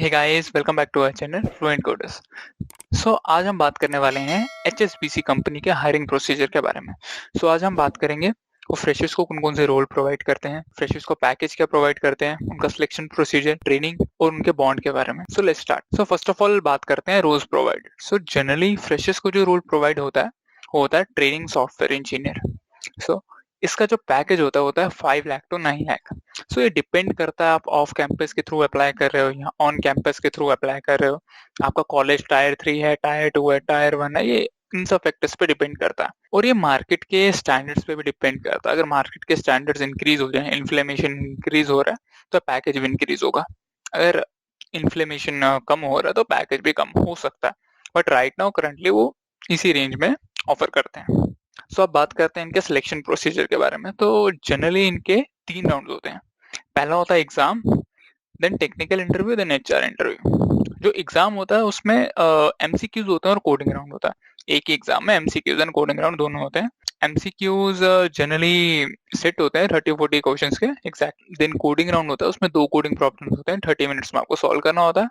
Hey guys, welcome back to our channel fluent coders. आज हम बात करने वाले हैं एचएसबीसी कंपनी के हायरिंग प्रोसीजर के बारे में। आज हम बात करेंगे वो फ्रेशर्स को कौन-कौन से रोल प्रोवाइड करते हैं, फ्रेशर्स को पैकेज क्या प्रोवाइड करते हैं, उनका सिलेक्शन प्रोसीजर, ट्रेनिंग और उनके बॉन्ड के बारे में। Let's start. First of all बात करते हैं रोल्स प्रोवाइडेड। जनरली फ्रेशर्स को जो रोल प्रोवाइड होता है वो होता है ट्रेनिंग सॉफ्टवेयर इंजीनियर। इसका जो पैकेज होता है 5 लाख टू 9 लाख। ये डिपेंड करता है आप ऑफ कैंपस के थ्रू अप्लाई कर रहे हो या ऑन कैंपस के थ्रू अप्लाई कर रहे हो। आपका कॉलेज टायर 3 है, टायर 2 है, टायर 1 है, ये इन सब फैक्टर्स पे डिपेंड करता है और ये मार्केट के स्टैंडर्ड्स पे भी डिपेंड करता है। अगर मार्केट के स्टैंडर्ड्स इंक्रीज हो जाए, इन्फ्लेमेशन इंक्रीज हो रहा है तो पैकेज भी इंक्रीज होगा। अगर इन्फ्लेमेशन कम हो रहा है तो पैकेज भी कम हो सकता है, बट राइट नाउ करंटली वो इसी रेंज में ऑफर करते हैं। अब बात करते हैं इनके सिलेक्शन प्रोसीजर के बारे में। जनरली इनके 3 राउंड होते हैं। पहला होता है exam, then technical interview, then HR interview. जो एग्जाम होता है उसमें एमसीक्यूज होते हैं और कोडिंग राउंड होता है। एक ही एग्जाम में एमसीक्यूज एंड कोडिंग राउंड दोनों होते हैं। एमसीक्यूज जनरली सेट होते हैं 30-40 क्वेश्चंस के एग्जैक्ट। देन कोडिंग राउंड होता है, उसमें 2 कोडिंग प्रॉब्लम्स होते हैं, 30 मिनट्स में आपको सॉल्व करना होता है।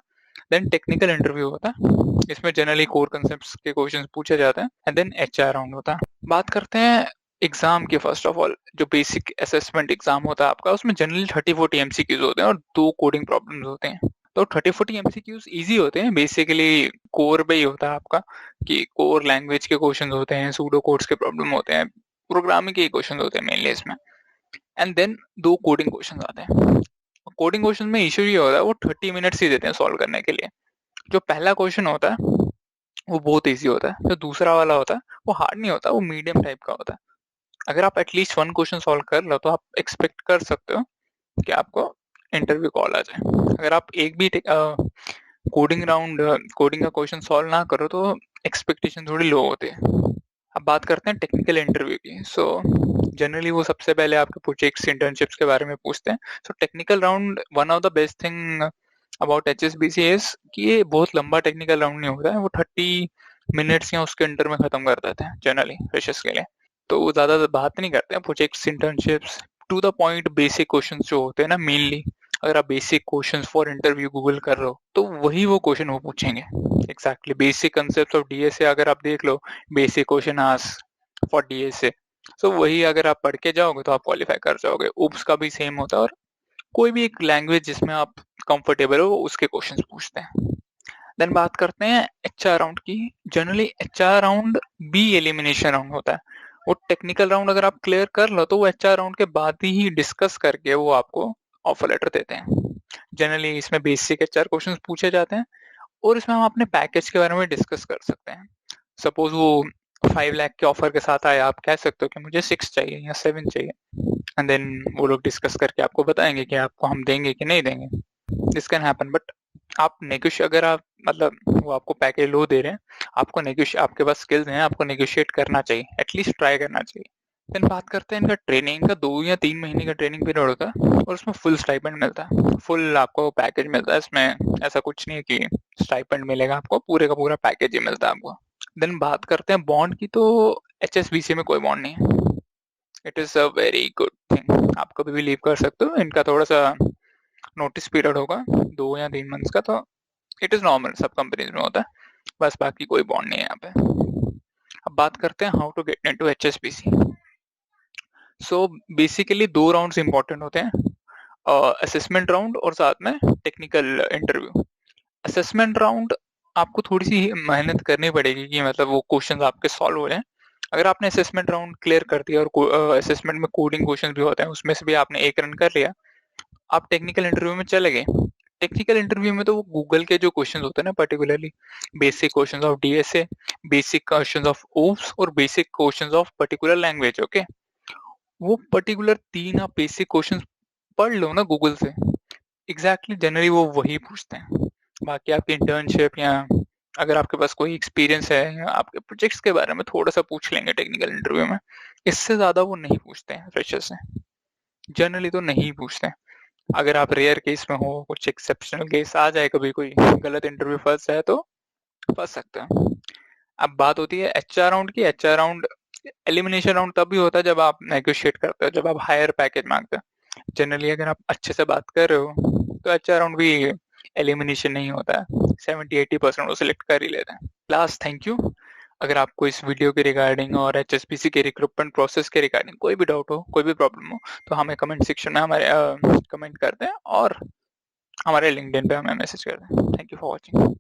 देन टेक्निकल इंटरव्यू होता है, इसमें जनरली कोर कंसेप्ट्स के क्वेश्चंस पूछे जाते हैं। एंड देन एचआर राउंड होता है। बात करते हैं एग्जाम के। फर्स्ट ऑफ ऑल जो बेसिक असेसमेंट एग्जाम होता है आपका, उसमें जनरली 30-40 एमसीक्यूज होते हैं और 2 कोडिंग प्रॉब्लम्स होते हैं। 30-40 एमसीक्यूज इजी होते हैं, बेसिकली कोर पे ही होता है आपका कि कोर लैंग्वेज के क्वेश्चन होते हैं, सूडो कोड्स के प्रॉब्लम होते हैं, प्रोग्रामिंग के क्वेश्चन होते हैं मेनली इसमें। एंड देन 2 कोडिंग क्वेश्चन आते हैं। कोडिंग क्वेश्चन में इशू ये होता है वो 30 मिनट्स ही देते हैं सॉल्व करने के लिए। जो पहला क्वेश्चन होता है वो बहुत इजी होता है, जो दूसरा वाला होता है वो हार्ड नहीं होता, वो मीडियम टाइप का होता है। अगर आप एटलीस्ट 1 क्वेश्चन सॉल्व कर लो तो आप एक्सपेक्ट कर सकते हो कि आपको इंटरव्यू कॉल आ जाए। अगर आप एक भी कोडिंग का क्वेश्चन सॉल्व ना करो तो एक्सपेक्टेशन थोड़ी लो होती है। अब बात करते हैं टेक्निकल इंटरव्यू की। जनरली वो सबसे पहले आपके प्रोजेक्ट्स, इंटर्नशिप्स के बारे में पूछते हैं। Technical round, one of the best thing about HSBC is कि ये बहुत लंबा टेक्निकल राउंड नहीं होता है, वो 30 मिनट्स या उसके अंडर में खत्म कर देते हैं जनरली फ्रेशर्स के लिए। तो वो ज्यादा बात नहीं करते हैं, projects, internships, to the point basic questions जो होते हैं ना मेनली। अगर आप basic questions for interview Google कर रहे हो तो वही वो क्वेश्चन वो पूछेंगे। Exactly basic concept of DSA अगर आप देख लो, basic question ask for DSA, वही अगर आप पढ़ के जाओगे तो आप क्वालिफाई कर जाओगे। उप्स का भी सेम होता है और कोई भी एक लैंग्वेज जिसमें आप कंफर्टेबल हो उसके क्वेश्चंस पूछते हैं। देन बात करते हैं एचआर राउंड की। Generally HR round be elimination round होता है। वो टेक्निकल राउंड अगर आप क्लियर कर लो तो वो एचआर राउंड के बाद ही डिस्कस करके वो आपको ऑफर लेटर देते हैं। जनरली इसमें बेसिक एचआर क्वेश्चंस पूछे जाते हैं और इसमें हम अपने पैकेज के बारे में डिस्कस कर सकते हैं। सपोज वो 5 लाख के ऑफर के साथ आए, आप कह सकते हो कि मुझे 6 चाहिए या 7 चाहिए, एंड देन वो लोग डिस्कस करके आपको बताएंगे कि आपको हम देंगे कि नहीं देंगे। दिस कैन हैपन, बट आप नेगोशिएट, अगर आप मतलब वो आपको पैकेज लो दे रहे हैं, आपको नेगोशिएट, आपके पास स्किल्स हैं, आपको नेगोशिएट करना चाहिए, एटलीस्ट ट्राई करना चाहिए। देन बात करते हैं इनका ट्रेनिंग का। 2 या 3 महीने का ट्रेनिंग पीरियड होता है और उसमें फुल स्टाइपेंड मिलता है, फुल आपको पैकेज मिलता है। इसमें ऐसा कुछ नहीं है कि स्टाइपेंड मिलेगा, आपको पूरे का पूरा पैकेज ही मिलता है आपको। देन बात करते हैं बॉन्ड की। तो एचएसबीसी में कोई बॉन्ड नहीं है, it is a very good thing, आप कभी भी लीव कर सकते हो। इनका थोड़ा सा नोटिस पीरियड होगा 2 या 3 मंथ्स का, तो इट इज नॉर्मल, सब कंपनीज में होता है, बस बाकी कोई बॉन्ड नहीं है यहाँ पे। अब बात करते हैं how to get into HSBC. Basically 2 rounds important होते हैं, असेसमेंट राउंड और साथ में टेक्निकल इंटरव्यू। असेसमेंट राउंड आपको थोड़ी सी मेहनत करनी पड़ेगी कि मतलब वो क्वेश्चंस आपके सॉल्व हो जाएं। अगर आपने असेसमेंट राउंड क्लियर कर दिया और असेसमेंट में कोडिंग क्वेश्चन भी होते हैं, उसमें से भी आपने 1 रन कर लिया, आप टेक्निकल इंटरव्यू में चले गए। टेक्निकल इंटरव्यू में तो वो गूगल के जो क्वेश्चन होते हैं ना, particularly basic question of DSA, basic question of OOPs और basic question of particular language, okay, वो पर्टिकुलर 3 आप बेसिक क्वेश्चन पढ़ लो ना गूगल से, एग्जैक्टली जनरली वो वही पूछते हैं। बाकी आपकी इंटर्नशिप या अगर आपके पास कोई एक्सपीरियंस है या आपके प्रोजेक्ट्स के बारे में थोड़ा सा पूछ लेंगे टेक्निकल इंटरव्यू में, इससे ज्यादा वो नहीं पूछते हैं फ्रेशर से, जनरली तो नहीं पूछते हैं। अगर आप रेयर केस में हो, कुछ एक्सेप्शनल केस आ जाए, कभी कोई गलत इंटरव्यू फंस जाए तो फंस सकते हैं। अब बात होती है एचआर राउंड की। एचआर राउंड, एलिमिनेशन राउंड तब भी होता है जब आप नेगोशिएट करते हो, जब आप हायर पैकेज मांगते हो। जनरली अगर आप अच्छे से बात कर रहे हो तो एचआर राउंड भी एलिमिनेशन नहीं होता है, 70-80% वो सिलेक्ट कर ही लेते हैं। Last, thank you. अगर आपको इस वीडियो के रिगार्डिंग और एचएसपीसी के रिक्रूटमेंट प्रोसेस के रिगार्डिंग कोई भी डाउट हो, कोई भी प्रॉब्लम हो, तो हमें कमेंट सेक्शन में हमारे कमेंट कर दें और हमारे लिंक्डइन पे हमें मैसेज कर दें। Thank you for watching.